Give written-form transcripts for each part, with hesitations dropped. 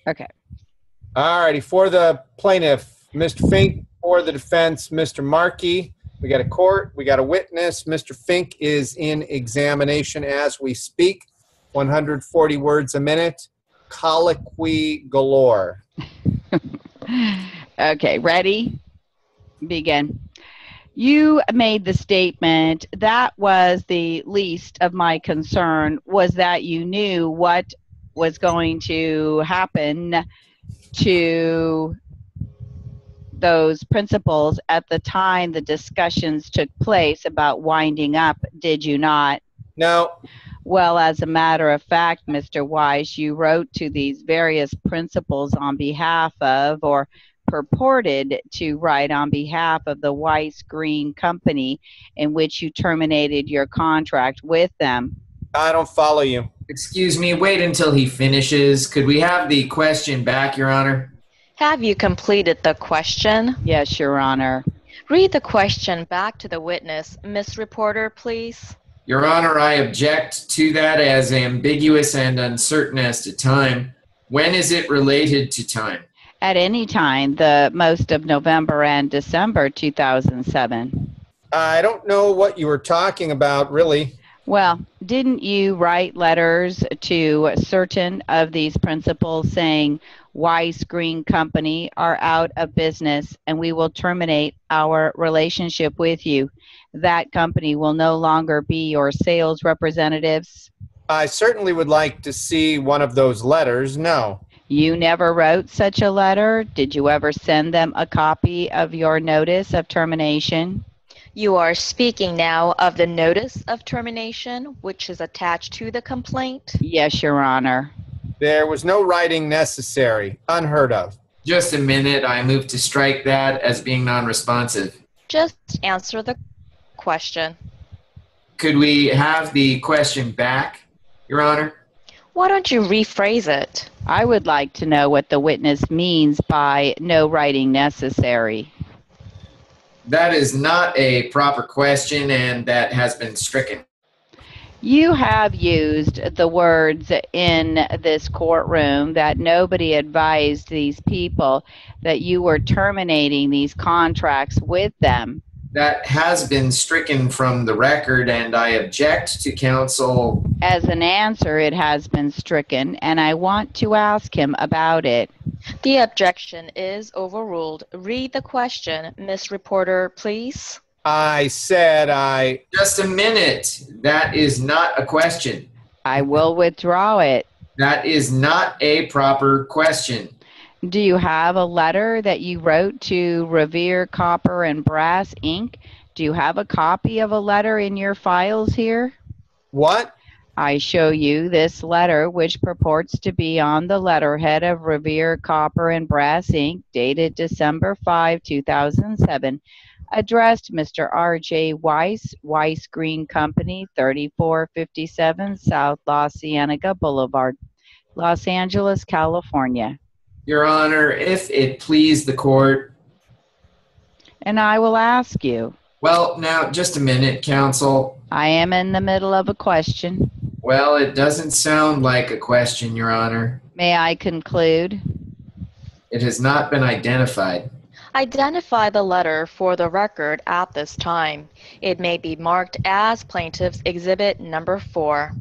Okay. All righty. For the plaintiff, Mr. Fink. For the defense, Mr. Markey. We got a court. We got a witness. Mr. Fink is in examination as we speak. 140 words a minute. Colloquy galore. Okay, ready? Begin. You made the statement that was the least of my concern, was that you knew what was going to happen to those principals at the time the discussions took place about winding up, did you not? No. Well, as a matter of fact, Mr. Weiss, you wrote to these various principals on behalf of, or purported to write on behalf of, the Weiss Green Company, in which you terminated your contract with them. I don't follow you. Excuse me, wait until he finishes. Could we have the question back, Your Honor? Have you completed the question? Yes, Your Honor. Read the question back to the witness. Miss Reporter, please. Your Honor, I object to that as ambiguous and uncertain as to time. When is it related to time? At any time, the most of November and December 2007. I don't know what you were talking about, really. Well, didn't you write letters to certain of these principals saying, Weiss Green Company are out of business and we will terminate our relationship with you? That company will no longer be your sales representatives? I certainly would like to see one of those letters, no. You never wrote such a letter? Did you ever send them a copy of your notice of termination? You are speaking now of the notice of termination, which is attached to the complaint? Yes, Your Honor. There was no writing necessary. Unheard of. Just a minute. I move to strike that as being non-responsive. Just answer the question. Could we have the question back, Your Honor? Why don't you rephrase it? I would like to know what the witness means by no writing necessary. That is not a proper question, and that has been stricken. You have used the words in this courtroom that nobody advised these people that you were terminating these contracts with them. That has been stricken from the record, and I object to counsel. As an answer, it has been stricken, and I want to ask him about it. The objection is overruled. Read the question, Miss Reporter, please. I said I... Just a minute. That is not a question. I will withdraw it. That is not a proper question. Do you have a letter that you wrote to Revere Copper and Brass, Inc.? Do you have a copy of a letter in your files here? What? I show you this letter, which purports to be on the letterhead of Revere Copper and Brass, Inc., dated December 5, 2007, addressed Mr. R.J. Weiss, Weiss Green Company, 3457 South La Cienega Boulevard, Los Angeles, California. Your Honor, if it please the court. And I will ask you. Well, now, just a minute, counsel. I am in the middle of a question. Well, it doesn't sound like a question, Your Honor. May I conclude? It has not been identified. Identify the letter for the record at this time. It may be marked as Plaintiff's Exhibit Number 4.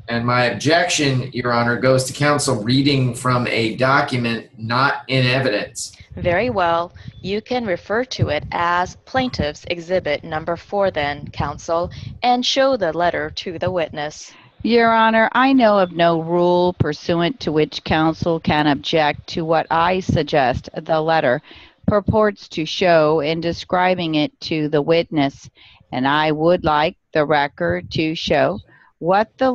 And my objection, Your Honor, goes to counsel reading from a document not in evidence. Very well. You can refer to it as Plaintiff's Exhibit Number 4 then, counsel, and show the letter to the witness. Your Honor, I know of no rule pursuant to which counsel can object to what I suggest the letter purports to show in describing it to the witness, and I would like the record to show what the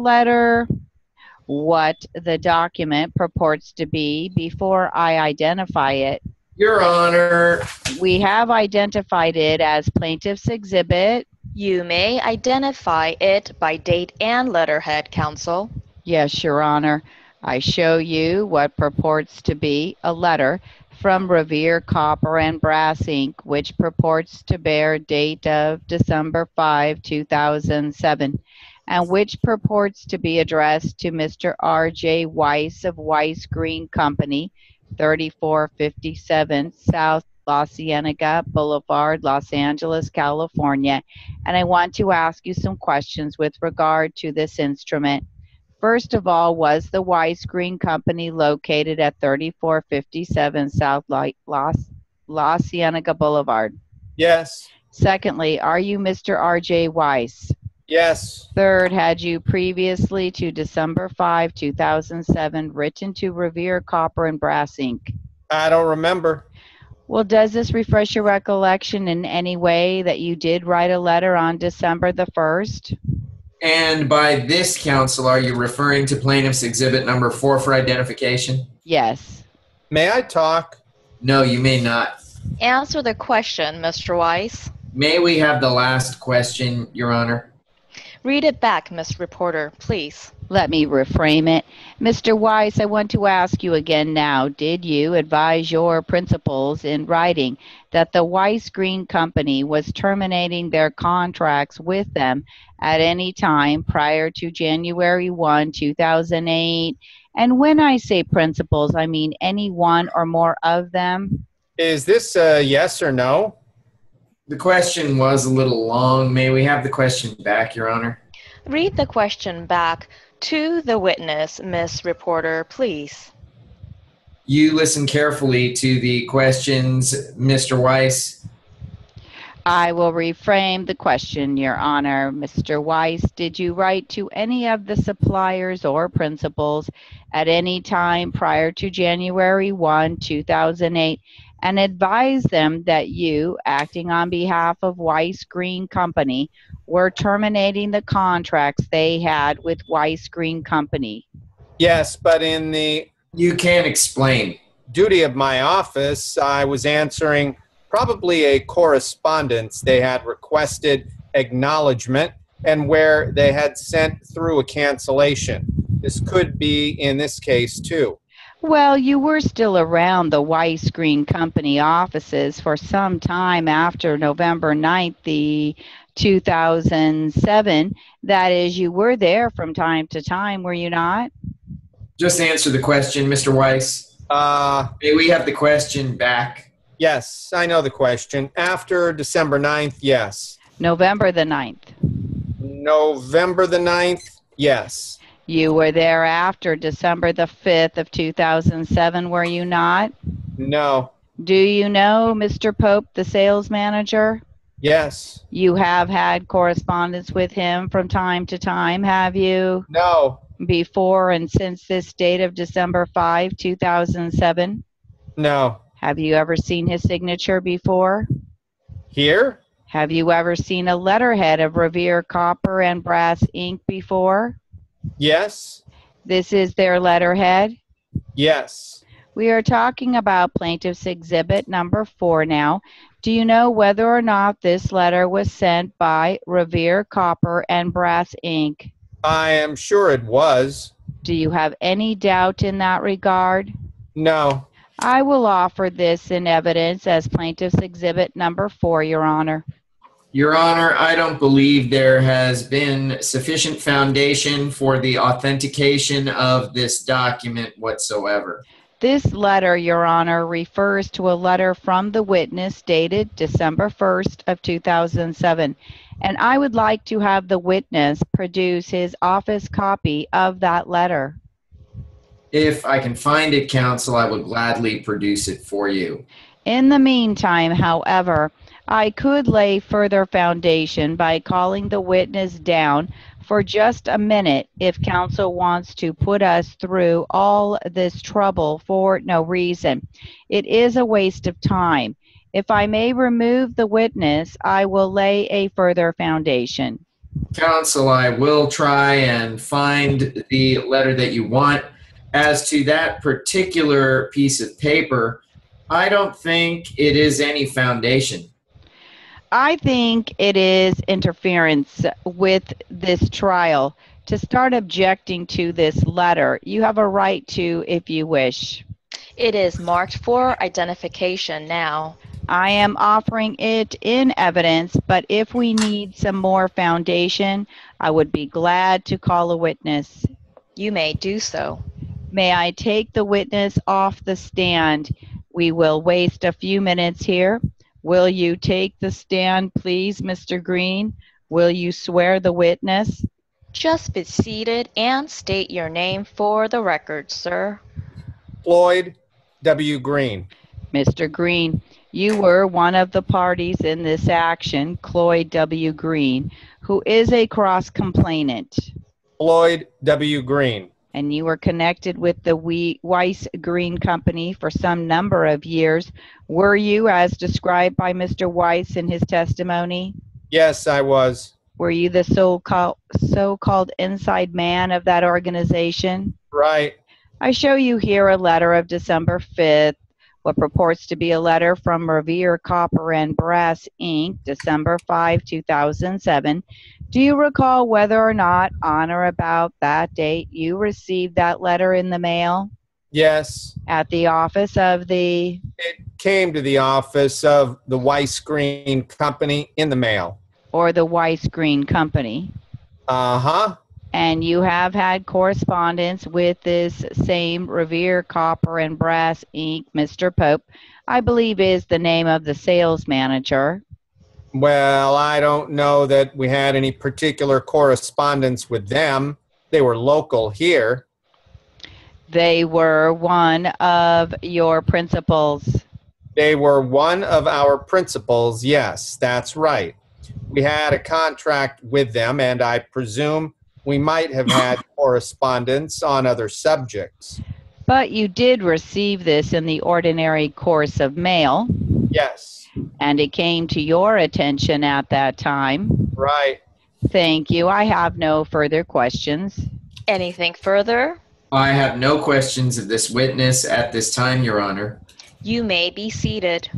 document purports to be before I identify it. Your Honor. We have identified it as Plaintiff's Exhibit. You may identify it by date and letterhead, counsel. Yes, Your Honor. I show you what purports to be a letter from Revere Copper and Brass, Inc., which purports to bear date of December 5, 2007. and which purports to be addressed to Mr. R.J. Weiss of Weiss Green Company, 3457 South La Cienega Boulevard, Los Angeles, California. And I want to ask you some questions with regard to this instrument. First of all, was the Weiss Green Company located at 3457 South La Cienega Boulevard? Yes. Secondly, are you Mr. R.J. Weiss? Yes. Third, had you previously to December 5, 2007, written to Revere Copper and Brass Inc.? I don't remember. Well, does this refresh your recollection in any way that you did write a letter on December the 1st? And by this, counsel, are you referring to plaintiff's exhibit number 4 for identification? Yes. May I talk? No, you may not. Answer the question, Mr. Weiss. May we have the last question, Your Honor? Read it back, Miss Reporter, please. Let me reframe it. Mr. Weiss, I want to ask you again now, did you advise your principals in writing that the Weiss Green Company was terminating their contracts with them at any time prior to January 1, 2008? And when I say principals, I mean any one or more of them? Is this a yes or no? The question was a little long. May we have the question back, Your Honor? Read the question back to the witness, Miss Reporter, please. You listen carefully to the questions, Mr. Weiss. I will reframe the question, Your Honor. Mr. Weiss, did you write to any of the suppliers or principals at any time prior to January 1, 2008, and advise them that you, acting on behalf of Weiss Green Company, were terminating the contracts they had with Weiss Green Company? Yes, but in the You can explain. duty of my office, I was answering probably a correspondence they had requested acknowledgement and where they had sent through a cancellation. This could be in this case too. Well, you were still around the Weiss Green Company offices for some time after November 9th, 2007. That is, you were there from time to time, were you not? Just answer the question, Mr. Weiss. May we have the question back? Yes, I know the question. After December 9th, yes. November the 9th. November the 9th, yes. You were there after December the 5th of 2007, were you not? No. Do you know Mr. Pope, the sales manager? Yes. You have had correspondence with him from time to time, have you? No. Before and since this date of December 5, 2007? No. Have you ever seen his signature before? Here? Have you ever seen a letterhead of Revere Copper and Brass Inc. before? Yes. This is their letterhead? Yes. We are talking about Plaintiff's Exhibit number 4 now. Do you know whether or not this letter was sent by Revere Copper and Brass Inc.? I am sure it was. Do you have any doubt in that regard? No. I will offer this in evidence as Plaintiff's Exhibit number 4, Your Honor. Your Honor, I don't believe there has been sufficient foundation for the authentication of this document whatsoever. This letter, Your Honor, refers to a letter from the witness dated December 1st of 2007, and I would like to have the witness produce his office copy of that letter. If I can find it, counsel, I would gladly produce it for you. In the meantime, however, I could lay further foundation by calling the witness down for just a minute if counsel wants to put us through all this trouble for no reason. It is a waste of time. If I may remove the witness, I will lay a further foundation. Counsel, I will try and find the letter that you want. As to that particular piece of paper, I don't think it is any foundation. I think it is interference with this trial. To start objecting to this letter, you have a right to if you wish. It is marked for identification now. I am offering it in evidence, but if we need some more foundation, I would be glad to call a witness. You may do so. May I take the witness off the stand? We will waste a few minutes here. Will you take the stand, please, Mr. Green? Will you swear the witness? Just be seated and state your name for the record, sir. Floyd W. Green. Mr. Green, you were one of the parties in this action, Cloyd W. Green, who is a cross-complainant. Floyd W. Green. And you were connected with the Weiss Green Company for some number of years. Were you, as described by Mr. Weiss in his testimony? Yes, I was. Were you the so-called inside man of that organization? Right. I show you here a letter of December 5th, what purports to be a letter from Revere Copper and Brass, Inc., December 5, 2007. Do you recall whether or not on or about that date you received that letter in the mail? Yes. At the office of the... It came to the office of the Weiss Green Company in the mail. Or the Weiss Green Company. Uh-huh. And you have had correspondence with this same Revere Copper and Brass, Inc., Mr. Pope, I believe is the name of the sales manager. Well, I don't know that we had any particular correspondence with them. They were local here. They were one of your principals. They were one of our principals, yes, that's right. We had a contract with them, and I presume we might have had correspondence on other subjects. But you did receive this in the ordinary course of mail. Yes. And it came to your attention at that time. Right. Thank you. I have no further questions. Anything further? I have no questions of this witness at this time, Your Honor. You may be seated.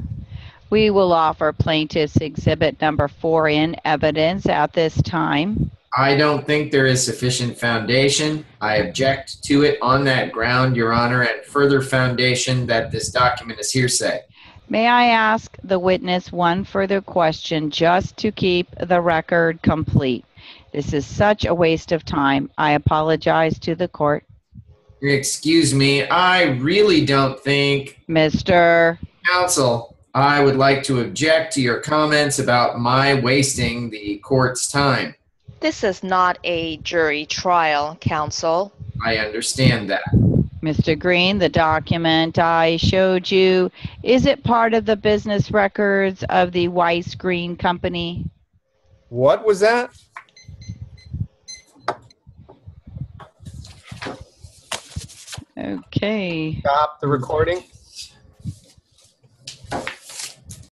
We will offer plaintiff's exhibit number 4 in evidence at this time. I don't think there is sufficient foundation. I object to it on that ground, Your Honor, and further foundation that this document is hearsay. May I ask the witness one further question just to keep the record complete? This is such a waste of time. I apologize to the court. Excuse me, I really don't think... Mr. Counsel, I would like to object to your comments about my wasting the court's time. This is not a jury trial, counsel. I understand that. Mr. Green, the document I showed you, is it part of the business records of the Weiss Green Company? What was that? Okay. Stop the recording.